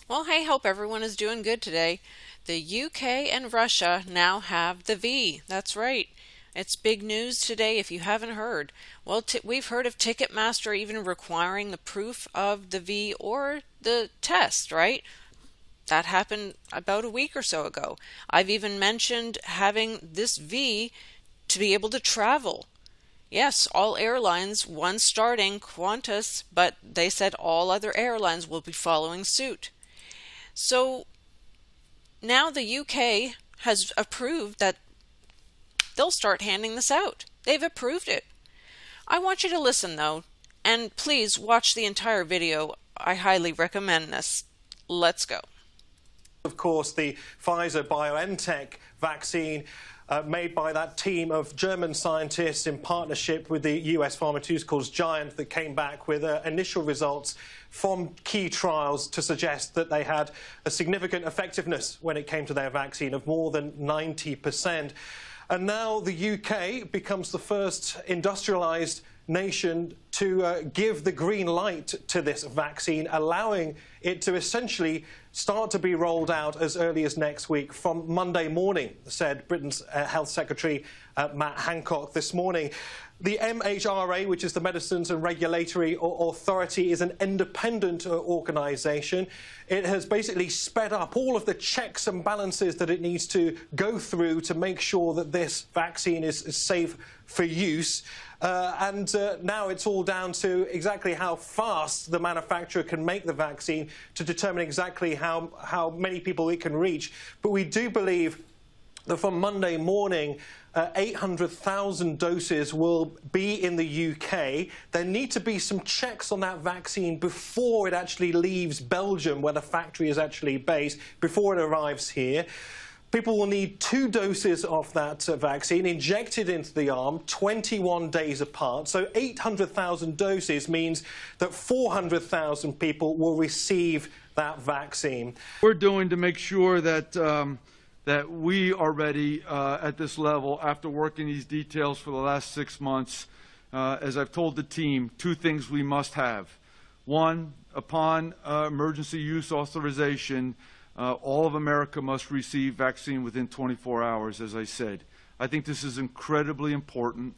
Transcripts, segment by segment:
Well, I hope everyone is doing good today. The UK and Russia now have the V. That's right. It's big news today if you haven't heard. Well, we've heard of Ticketmaster even requiring the proof of the V or the test, right? That happened about a week or so ago. I've even mentioned having this V to be able to travel. Yes, all airlines, one starting, Qantas, but they said all other airlines will be following suit. So now the UK has approved that they'll start handing this out. They've approved it. I want you to listen though, and please watch the entire video. I highly recommend this. Let's go. Of course, the Pfizer-BioNTech vaccine made by that team of German scientists in partnership with the US pharmaceuticals giant that came back with initial results from key trials to suggest that they had a significant effectiveness when it came to their vaccine of more than 90%. And now the UK becomes the first industrialized nation to give the green light to this vaccine, allowing it to essentially start to be rolled out as early as next week from Monday morning, said Britain's Health Secretary Matt Hancock this morning. The MHRA, which is the Medicines and Regulatory Authority, is an independent organisation. It has basically sped up all of the checks and balances that it needs to go through to make sure that this vaccine is safe for use. Now it's all down to exactly how fast the manufacturer can make the vaccine to determine exactly how many people it can reach. But we do believe that from Monday morning, 800,000 doses will be in the UK. There need to be some checks on that vaccine before it actually leaves Belgium, where the factory is actually based, before it arrives here. People will need 2 doses of that vaccine injected into the arm 21 days apart. So 800,000 doses means that 400,000 people will receive that vaccine. We're doing to make sure that that we are ready at this level after working these details for the last 6 months. As I've told the team, 2 things we must have. One, upon emergency use authorization, all of America must receive vaccine within 24 hours, as I said. I think this is incredibly important.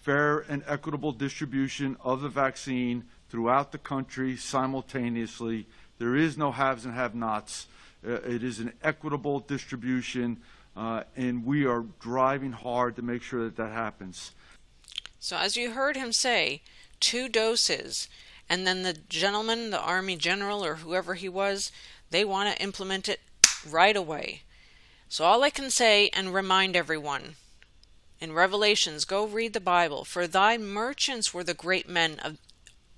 Fair and equitable distribution of the vaccine throughout the country simultaneously. There is no haves and have-nots. It is an equitable distribution, and we are driving hard to make sure that that happens. So as you heard him say, 2 doses, and then the gentleman, the Army General or whoever he was, they want to implement it right away. So all I can say and remind everyone, in Revelations, go read the Bible. For thy merchants were the great men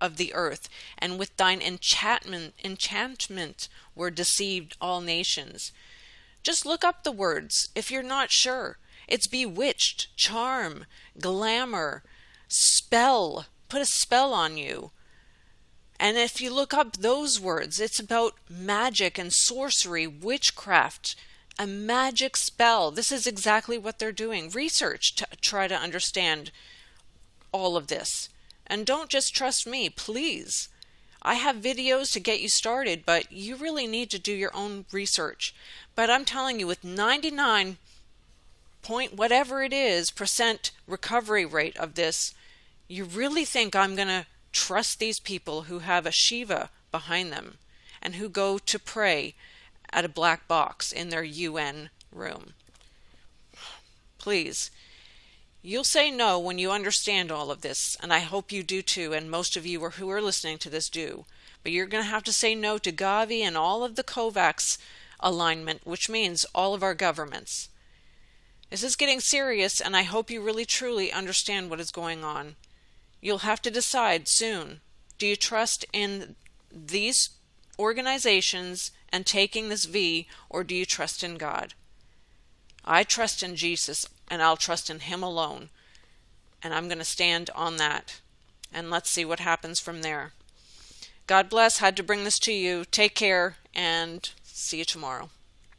of the earth, and with thine enchantment were deceived all nations. Just look up the words if you're not sure. It's bewitched, charm, glamour, spell, put a spell on you. And if you look up those words, it's about magic and sorcery, witchcraft, a magic spell. This is exactly what they're doing. Research to try to understand all of this. And don't just trust me, please. I have videos to get you started, but you really need to do your own research. But I'm telling you, with 99 point whatever it is % recovery rate of this, you really think I'm going to trust these people who have a Shiva behind them and who go to pray at a black box in their UN room? Please. You'll say no when you understand all of this, and I hope you do too, and most of you who are listening to this do. But you're going to have to say no to Gavi and all of the COVAX alignment, which means all of our governments. This is getting serious, and I hope you really truly understand what is going on. You'll have to decide soon. Do you trust in these organizations and taking this V, or do you trust in God? I trust in Jesus, and I'll trust in Him alone. And I'm going to stand on that. And let's see what happens from there. God bless. Had to bring this to you. Take care, and see you tomorrow.